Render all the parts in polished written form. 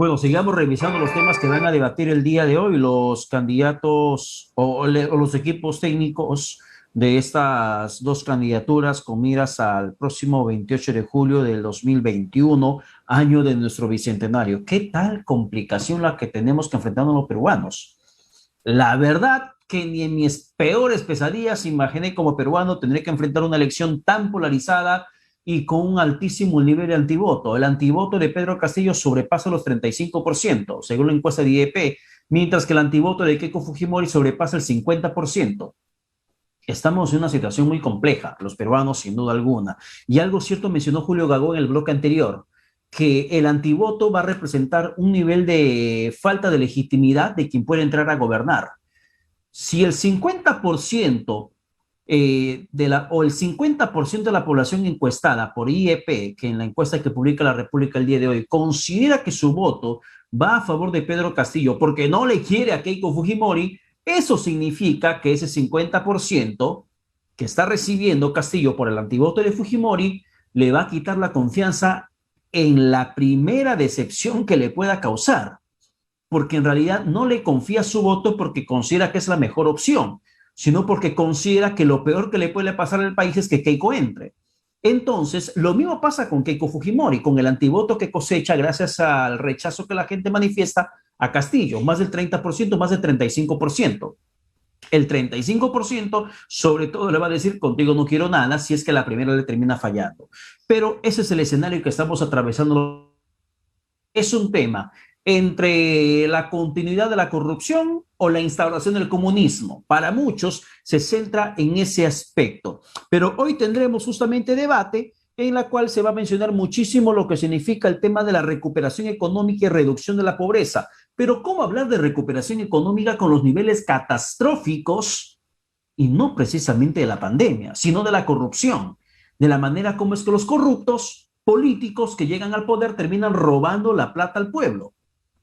Bueno, sigamos revisando los temas que van a debatir el día de hoy los candidatos o los equipos técnicos de estas dos candidaturas con miras al próximo 28 de julio del 2021, año de nuestro bicentenario. ¿Qué tal complicación la que tenemos que enfrentarnos los peruanos? La verdad que ni en mis peores pesadillas imaginé como peruano tener que enfrentar una elección tan polarizada y con un altísimo nivel de antivoto. El antivoto de Pedro Castillo sobrepasa los 35%, según la encuesta de IEP, mientras que el antivoto de Keiko Fujimori sobrepasa el 50%. Estamos en una situación muy compleja, los peruanos sin duda alguna. Y algo cierto mencionó Julio Gagó en el bloque anterior, que el antivoto va a representar un nivel de falta de legitimidad de quien puede entrar a gobernar. Si el 50% o el 50% de la población encuestada por IEP, que en la encuesta que publica la República el día de hoy, considera que su voto va a favor de Pedro Castillo porque no le quiere a Keiko Fujimori, eso significa que ese 50% que está recibiendo Castillo por el antivoto de Fujimori le va a quitar la confianza en la primera decepción que le pueda causar, porque en realidad no le confía su voto porque considera que es la mejor opción, sino porque considera que lo peor que le puede pasar al país es que Keiko entre. Entonces, lo mismo pasa con Keiko Fujimori, con el antivoto que cosecha gracias al rechazo que la gente manifiesta a Castillo, más del 30%, más del 35%. El 35% sobre todo le va a decir contigo no quiero nada si es que la primera le termina fallando. Pero ese es el escenario que estamos atravesando. Es un tema entre la continuidad de la corrupción o la instauración del comunismo. Para muchos se centra en ese aspecto. Pero hoy tendremos justamente debate en la cual se va a mencionar muchísimo lo que significa el tema de la recuperación económica y reducción de la pobreza. Pero ¿cómo hablar de recuperación económica con los niveles catastróficos y no precisamente de la pandemia, sino de la corrupción? De la manera como es que los corruptos políticos que llegan al poder terminan robando la plata al pueblo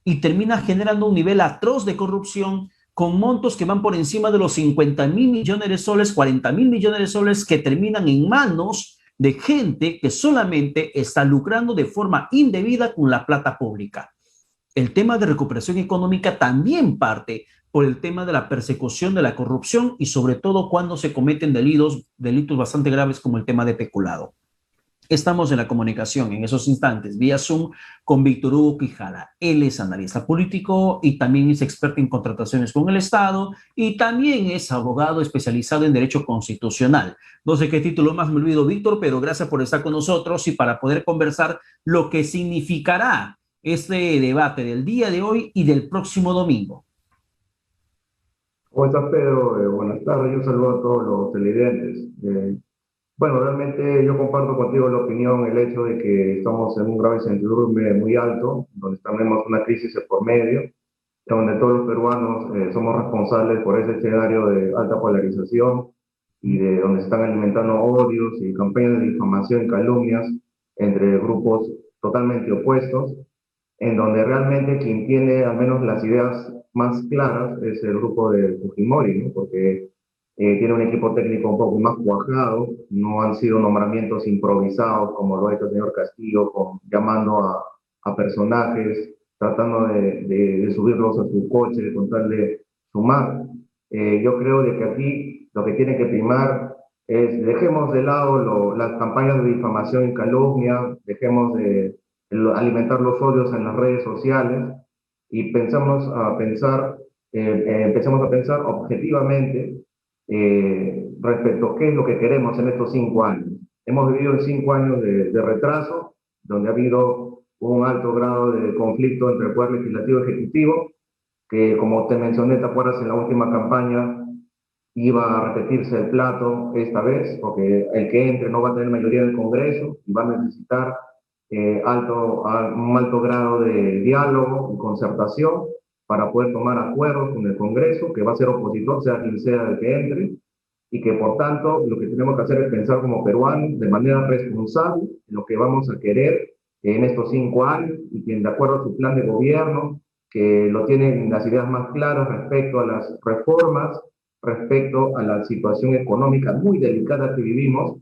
y termina generando un nivel atroz de corrupción con montos que van por encima de los 50.000 millones de soles, 40.000 millones de soles que terminan en manos de gente que solamente está lucrando de forma indebida con la plata pública. El tema de recuperación económica también parte por el tema de la persecución de la corrupción y sobre todo cuando se cometen delitos bastante graves como el tema de peculado. Estamos en la comunicación en esos instantes vía Zoom con Víctor Hugo Quijada. Él es analista político y también es experto en contrataciones con el Estado y también es abogado especializado en Derecho Constitucional. No sé qué título más me olvido, Víctor, pero gracias por estar con nosotros y para poder conversar lo que significará este debate del día de hoy y del próximo domingo. ¿Cómo estás, Pedro? Buenas tardes. Yo saludo a todos los televidentes. Bueno, realmente yo comparto contigo la opinión, el hecho de que estamos en un grave incertidumbre muy alto, donde tenemos una crisis de por medio, donde todos los peruanos somos responsables por ese escenario de alta polarización y de donde se están alimentando odios y campañas de difamación y calumnias entre grupos totalmente opuestos, en donde realmente quien tiene al menos las ideas más claras es el grupo de Fujimori, ¿no? Porque tiene un equipo técnico un poco más cuajado, no han sido nombramientos improvisados como lo ha hecho el señor Castillo, llamando a personajes, tratando de subirlos a su coche, de contarle sumar. Yo creo de que aquí lo que tiene que primar es dejemos de lado las campañas de difamación y calumnia, dejemos de alimentar los odios en las redes sociales y empecemos a pensar objetivamente respecto a qué es lo que queremos en estos 5 años. Hemos vivido en 5 años de retraso, donde ha habido un alto grado de conflicto entre el Poder Legislativo y Ejecutivo, que como te mencioné, te acuerdas en la última campaña, iba a repetirse el plato esta vez, porque el que entre no va a tener mayoría en el Congreso y va a necesitar un alto grado de diálogo y concertación para poder tomar acuerdos con el Congreso, que va a ser opositor, sea quien sea el que entre, y que por tanto lo que tenemos que hacer es pensar como peruanos de manera responsable en lo que vamos a querer en estos 5 años y que de acuerdo a su plan de gobierno, que lo tienen las ideas más claras respecto a las reformas, respecto a la situación económica muy delicada que vivimos,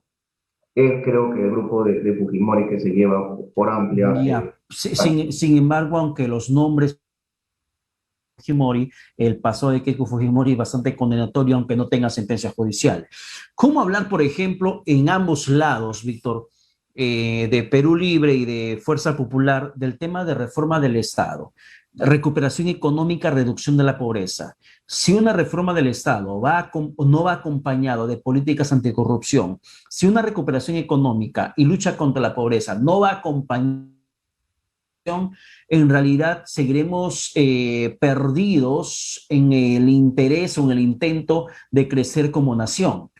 es creo que el grupo de Fujimori que se lleva por amplia Ya. Sin embargo, aunque los nombres Fujimori, el pasado de Keiko Fujimori es bastante condenatorio, aunque no tenga sentencia judicial. ¿Cómo hablar, por ejemplo, en ambos lados, Víctor, de Perú Libre y de Fuerza Popular, del tema de reforma del Estado? Recuperación económica, reducción de la pobreza. Si una reforma del Estado no va acompañado de políticas anticorrupción, si una recuperación económica y lucha contra la pobreza no va acompañada, en realidad seguiremos perdidos en el interés o en el intento de crecer como nación.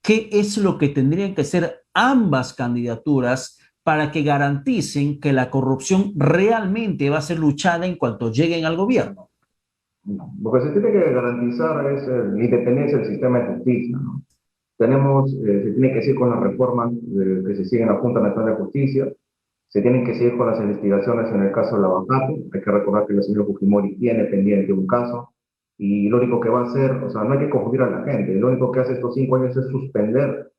¿Qué es lo que tendrían que hacer ambas candidaturas para que garanticen que la corrupción realmente va a ser luchada en cuanto lleguen al gobierno? No, lo que se tiene que garantizar es la independencia del sistema de justicia, ¿no? Se tiene que seguir con las reformas que se siguen en la Junta Nacional de Justicia, se tienen que seguir con las investigaciones en el caso de Lavajato. Hay que recordar que la señora Fujimori tiene pendiente un caso y lo único que va a hacer, o sea, no hay que confundir a la gente, lo único que hace estos 5 años es suspender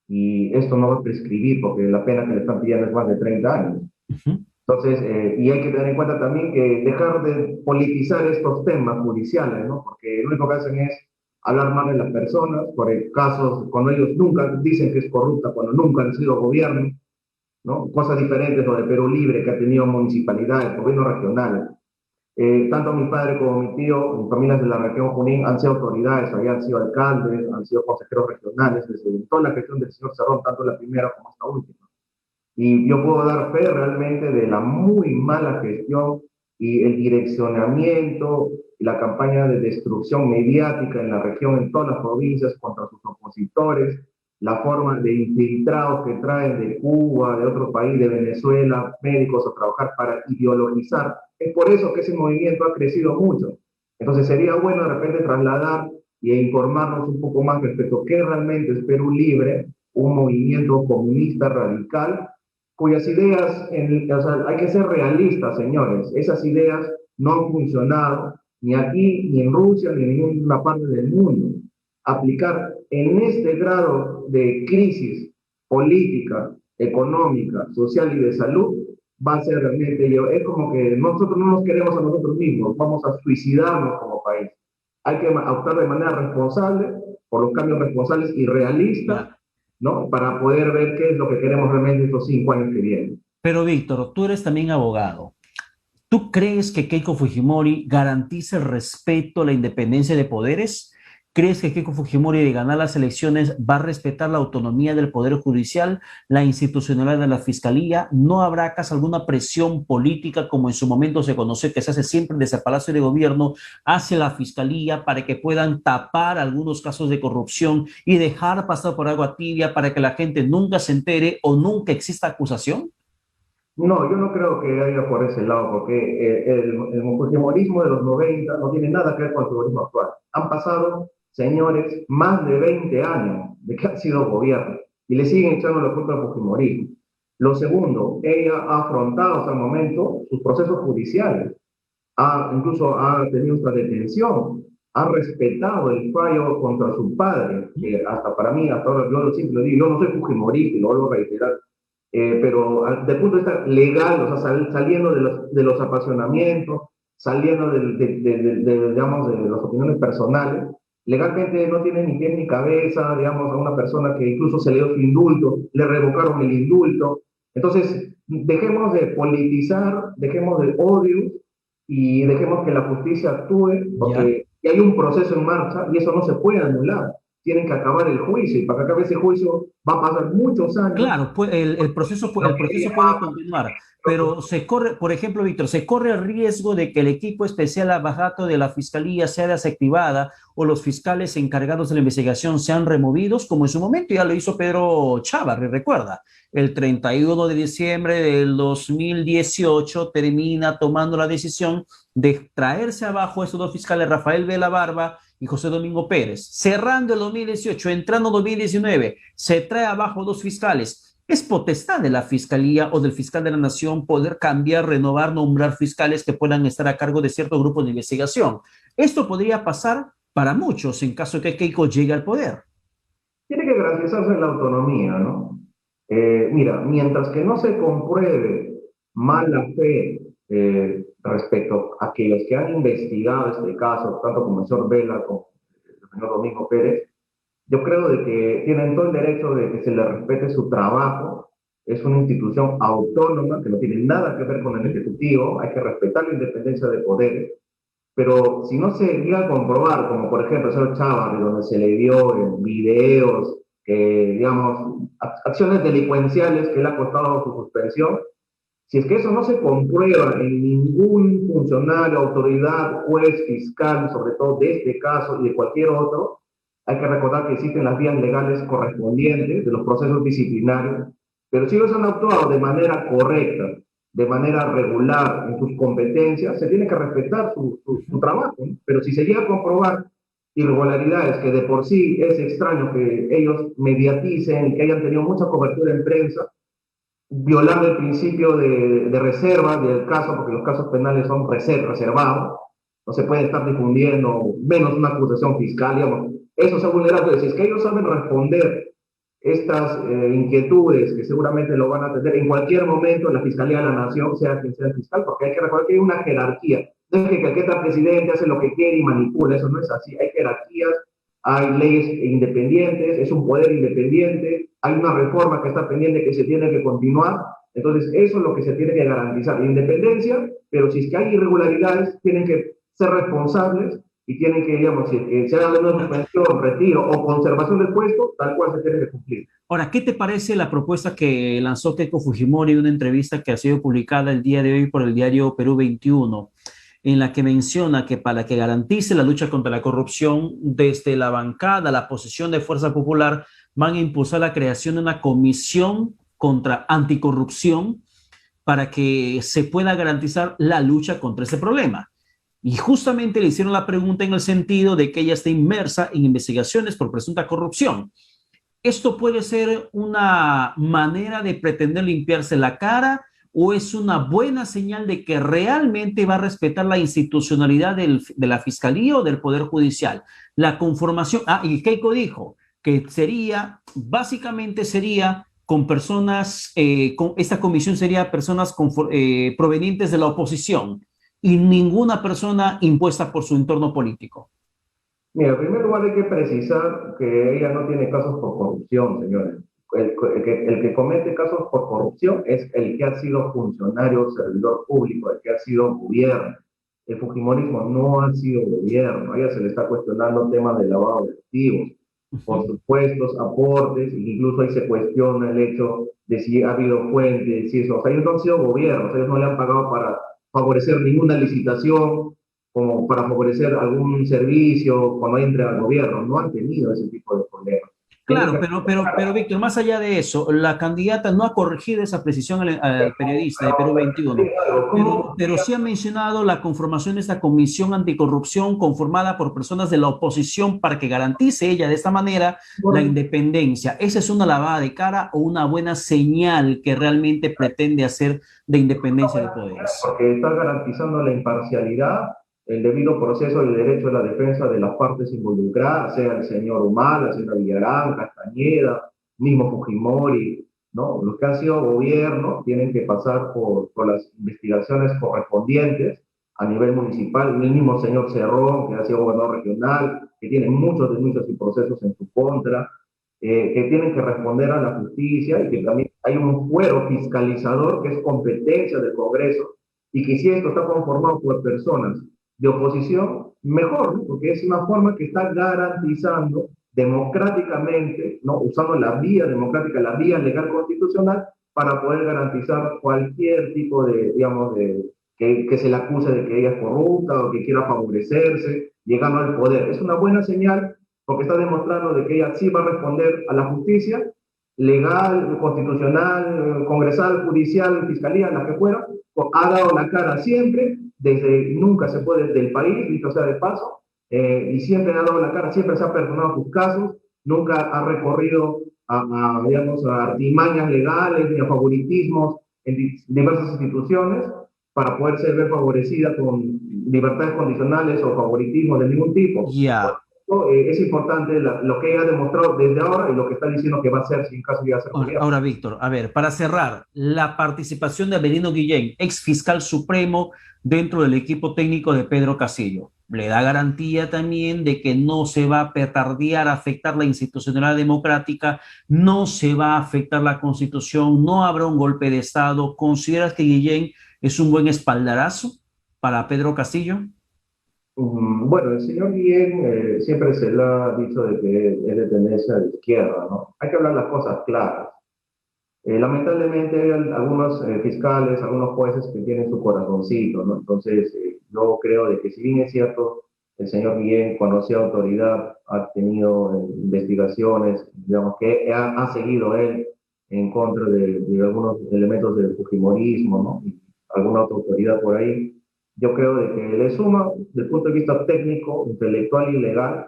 y esto no va a prescribir porque la pena que le están pidiendo es más de 30 años. Uh -huh. Entonces, y hay que tener en cuenta también que dejar de politizar estos temas judiciales, ¿no? Porque lo único que hacen es hablar mal de las personas, por el casos, cuando ellos nunca dicen que es corrupta, cuando nunca han sido gobierno, ¿no? Cosas diferentes lo de Perú Libre, que ha tenido municipalidades, gobiernos regionales. Tanto mi padre como mi tío, mis familias de la región Junín han sido autoridades, habían sido alcaldes, han sido consejeros regionales, desde toda la gestión del señor Cerrón, tanto la primera como esta última. Y yo puedo dar fe realmente de la muy mala gestión y el direccionamiento y la campaña de destrucción mediática en la región, en todas las provincias, contra sus opositores, la forma de infiltrados que traen de Cuba, de otro país, de Venezuela, médicos a trabajar para ideologizar. Es por eso que ese movimiento ha crecido mucho. Entonces sería bueno de repente trasladar e informarnos un poco más respecto a qué realmente es Perú Libre, un movimiento comunista radical cuyas ideas, o sea, hay que ser realistas, señores, esas ideas no han funcionado ni aquí, ni en Rusia, ni en ninguna parte del mundo. Aplicar en este grado de crisis política, económica, social y de salud va a ser realmente, es como que nosotros no nos queremos a nosotros mismos, vamos a suicidarnos como país. Hay que optar de manera responsable por los cambios responsables y realistas, Ya. ¿no? Para poder ver qué es lo que queremos realmente estos 5 años que vienen. Pero Víctor, tú eres también abogado. ¿Tú crees que Keiko Fujimori garantiza el respeto a la independencia de poderes? ¿Crees que Keiko Fujimori, de ganar las elecciones, va a respetar la autonomía del Poder Judicial, la institucionalidad de la Fiscalía? ¿No habrá acaso alguna presión política, como en su momento se conoció, que se hace siempre desde el Palacio de Gobierno, hacia la Fiscalía para que puedan tapar algunos casos de corrupción y dejar pasar por agua tibia para que la gente nunca se entere o nunca exista acusación? No, yo no creo que haya por ese lado, porque el fujimorismo de los 90 no tiene nada que ver con el fujimorismo actual. Han pasado, señores, más de 20 años de que han sido gobierno y le siguen echando la culpa al fujimorismo. Lo segundo, ella ha afrontado hasta el momento sus procesos judiciales, incluso ha tenido esta detención, ha respetado el fallo contra su padre, que hasta para mí, hasta ahora yo lo siempre digo, yo no soy fujimorista y lo vuelvo a reiterar, pero desde el punto de vista legal, o sea, saliendo de los apasionamientos, saliendo digamos, de las opiniones personales, legalmente no tiene ni pie ni cabeza, digamos, a una persona que incluso se le dio su indulto, le revocaron el indulto. Entonces, dejemos de politizar, dejemos de odio y dejemos que la justicia actúe, ¿Ya? porque hay un proceso en marcha y eso no se puede anular. Tienen que acabar el juicio y para que acabe ese juicio va a pasar muchos años. Claro, pues Lo el que proceso puede llama, continuar, pero se corre, por ejemplo, Víctor, se corre el riesgo de que el equipo especial abajato de la Fiscalía sea desactivada o los fiscales encargados de la investigación sean removidos, como en su momento ya lo hizo Pedro Chávarri, recuerda. El 31 de diciembre del 2018 termina tomando la decisión de traerse abajo a estos dos fiscales, Rafael Vela Barba y José Domingo Pérez. Cerrando el 2018, entrando en 2019, se trae abajo dos fiscales. Es potestad de la Fiscalía o del fiscal de la Nación poder cambiar, renovar, nombrar fiscales que puedan estar a cargo de ciertos grupos de investigación. Esto podría pasar para muchos en caso de que Keiko llegue al poder. tiene que garantizarse la autonomía, ¿no? Mira, mientras que no se compruebe mala fe respecto a que los que han investigado este caso, tanto como el señor Vela como el señor Domingo Pérez, yo creo de que tienen todo el derecho de que se les respete su trabajo. Es una institución autónoma que no tiene nada que ver con el Ejecutivo. Hay que respetar la independencia de poderes. Pero si no se llega a comprobar, como por ejemplo el señor Chávez, donde se le vio en videos, digamos, acciones delincuenciales que le ha costado su suspensión, si es que eso no se comprueba en ningún funcionario, autoridad, juez, fiscal, sobre todo de este caso y de cualquier otro, hay que recordar que existen las vías legales correspondientes de los procesos disciplinarios, pero si ellos han actuado de manera correcta, de manera regular en sus competencias, se tiene que respetar su trabajo, ¿no? Pero si se llega a comprobar irregularidades que de por sí es extraño que ellos mediaticen, que hayan tenido mucha cobertura en prensa, violando el principio de reserva del caso, porque los casos penales son reservados, no se puede estar difundiendo, menos una acusación fiscal, digamos. Eso se ha vulnerado. Entonces, si es que ellos saben responder estas inquietudes, que seguramente lo van a tener en cualquier momento en la Fiscalía de la Nación, sea quien sea el fiscal, porque hay que recordar que hay una jerarquía. No es que el presidente hace lo que quiere y manipula, eso no es así. Hay jerarquías, hay leyes independientes, es un poder independiente, hay una reforma que está pendiente que se tiene que continuar. Entonces, eso es lo que se tiene que garantizar, la independencia, pero si es que hay irregularidades, tienen que ser responsables y tienen que, digamos, si se haga una suspensión, retiro o conservación del puesto, tal cual se tiene que cumplir. Ahora, ¿qué te parece la propuesta que lanzó Keiko Fujimori en una entrevista que ha sido publicada el día de hoy por el diario Perú 21, en la que menciona que para que garantice la lucha contra la corrupción, desde la bancada, la posición de Fuerza Popular, van a impulsar la creación de una comisión contra anticorrupción para que se pueda garantizar la lucha contra ese problema? Y justamente le hicieron la pregunta en el sentido de que ella está inmersa en investigaciones por presunta corrupción. ¿Esto puede ser una manera de pretender limpiarse la cara o es una buena señal de que realmente va a respetar la institucionalidad de la Fiscalía o del Poder Judicial? La conformación, y Keiko dijo que sería, básicamente sería con personas, esta comisión sería personas provenientes de la oposición y ninguna persona impuesta por su entorno político. Mira, en primer lugar hay que precisar que ella no tiene casos por corrupción, señores. El que comete casos por corrupción es el que ha sido funcionario, servidor público, el que ha sido gobierno. El fujimorismo no ha sido gobierno. A ella se le está cuestionando temas de lavado de activos, por supuestos aportes, e incluso ahí se cuestiona el hecho de si ha habido fuentes, si eso. O sea, ellos no han sido gobiernos, ellos no le han pagado para favorecer ninguna licitación, como para favorecer algún servicio cuando entre al gobierno. No han tenido ese tipo de problemas. Claro, pero Víctor, más allá de eso, la candidata no ha corregido esa precisión al periodista de Perú 21, pero sí ha mencionado la conformación de esta comisión anticorrupción conformada por personas de la oposición para que garantice ella de esta manera la independencia. ¿Esa es una lavada de cara o una buena señal que realmente pretende hacer de independencia de poderes? Porque está garantizando la imparcialidad, el debido proceso del derecho a la defensa de las partes involucradas, sea el señor Humala, la señora Villarán, Castañeda, mismo Fujimori, ¿no? Los que han sido gobierno tienen que pasar por las investigaciones correspondientes a nivel municipal, el mismo señor Cerrón, que ha sido gobernador regional, que tiene muchos denuncias y procesos en su contra, que tienen que responder a la justicia y que también hay un fuero fiscalizador que es competencia del Congreso y que si esto está conformado por personas de oposición, mejor, ¿no? Porque es una forma que está garantizando democráticamente, ¿no? Usando la vía democrática, la vía legal constitucional para poder garantizar cualquier tipo de, digamos, que se le acuse de que ella es corrupta o que quiera favorecerse, llegando al poder. Es una buena señal porque está demostrando de que ella sí va a responder a la justicia legal, constitucional, congresal, judicial, fiscalía, la que fuera, ha dado la cara siempre, desde nunca se puede del país, dicho sea de paso, y siempre ha dado la cara, siempre se ha perdonado sus casos, nunca ha recorrido digamos, a artimañas legales ni a favoritismos en diversas instituciones para poder ser favorecida con libertades condicionales o favoritismo de ningún tipo. Ya. es importante lo que ella ha demostrado desde ahora y lo que está diciendo que va a hacer si en caso de ser Ahora, gobierno. ahora, Víctor, a ver, para cerrar, la participación de Avelino Guillén, ex fiscal supremo dentro del equipo técnico de Pedro Castillo, ¿le da garantía también de que no se va a petardear, afectar la institucionalidad democrática, no se va a afectar la Constitución, no habrá un golpe de Estado? ¿Consideras que Guillén es un buen espaldarazo para Pedro Castillo? Bueno, el señor Guillén siempre se le ha dicho de que es de tendencia de izquierda, ¿no? Hay que hablar las cosas claras. Lamentablemente hay algunos fiscales, algunos jueces que tienen su corazoncito, ¿no? Entonces, yo creo de que si bien es cierto, el señor Guillén conocía autoridad, ha tenido investigaciones, digamos, que ha seguido él en contra de algunos elementos del fujimorismo, ¿no? Y alguna otra autoridad por ahí. Yo creo de que le suma, desde el punto de vista técnico, intelectual y legal,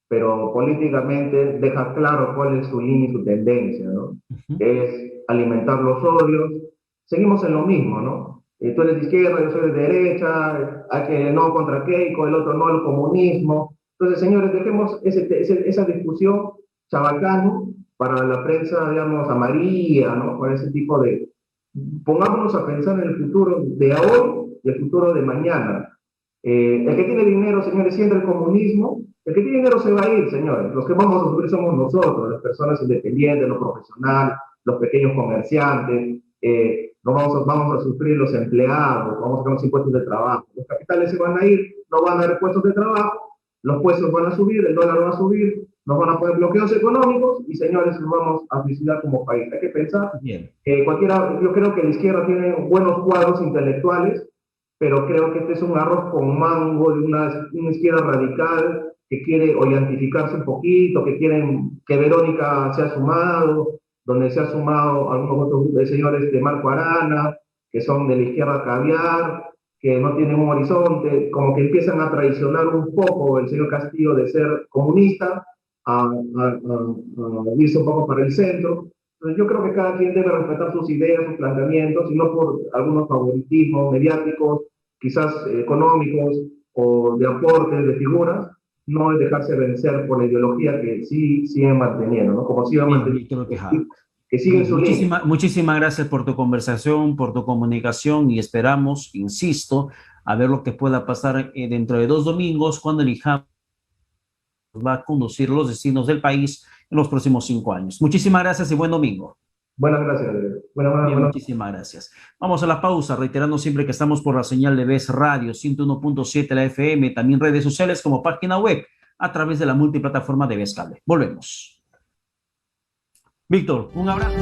pero políticamente deja claro cuál es su línea y su tendencia, ¿no? Ujú. Es alimentar los odios. Seguimos en lo mismo, ¿no? Tú eres de izquierda, yo soy de derecha, hay que no contra Keiko, el otro no al comunismo. Entonces, señores, dejemos esa discusión chabacano para la prensa, digamos, amarilla, ¿no? Para ese tipo de... Pongámonos a pensar en el futuro de hoy y el futuro de mañana. El que tiene dinero, señores, siente el comunismo. El que tiene dinero se va a ir, señores. Los que vamos a sufrir somos nosotros, las personas independientes, los profesionales, los pequeños comerciantes. No vamos a sufrir los empleados, vamos a tener los impuestos de trabajo. Los capitales se van a ir, no van a haber puestos de trabajo, los puestos van a subir, el dólar va a subir, nos van a poner bloqueos económicos y, señores, nos vamos a suicidar como país. Hay que pensar, Bien. yo creo que la izquierda tiene buenos cuadros intelectuales, pero creo que este es un arroz con mango de una izquierda radical que quiere oyantificarse un poquito, que quieren que Verónica se ha sumado, donde se ha sumado algunos otros grupos de señores de Marco Arana, que son de la izquierda caviar, que no tienen un horizonte, como que empiezan a traicionar un poco el señor Castillo de ser comunista, a irse un poco para el centro. Entonces yo creo que cada quien debe respetar sus ideas, sus planteamientos, y no por algunos favoritismos mediáticos, quizás económicos o de aportes, de figuras, no es dejarse vencer por la ideología que sí siguen manteniendo, ¿no? Como siguen Bien, manteniendo, Víctor Quijada. que siguen Bien, su línea. muchísimas gracias por tu conversación, por tu comunicación y esperamos, insisto, a ver lo que pueda pasar dentro de 2 domingos cuando elijamos va a conducir los destinos del país en los próximos 5 años. Muchísimas gracias y buen domingo. Buenas gracias. Bien, muchísimas gracias. Vamos a la pausa, reiterando siempre que estamos por la señal de BES Radio 101.7 la FM, también redes sociales como página web a través de la multiplataforma de BES Cable. Volvemos. Víctor, un abrazo.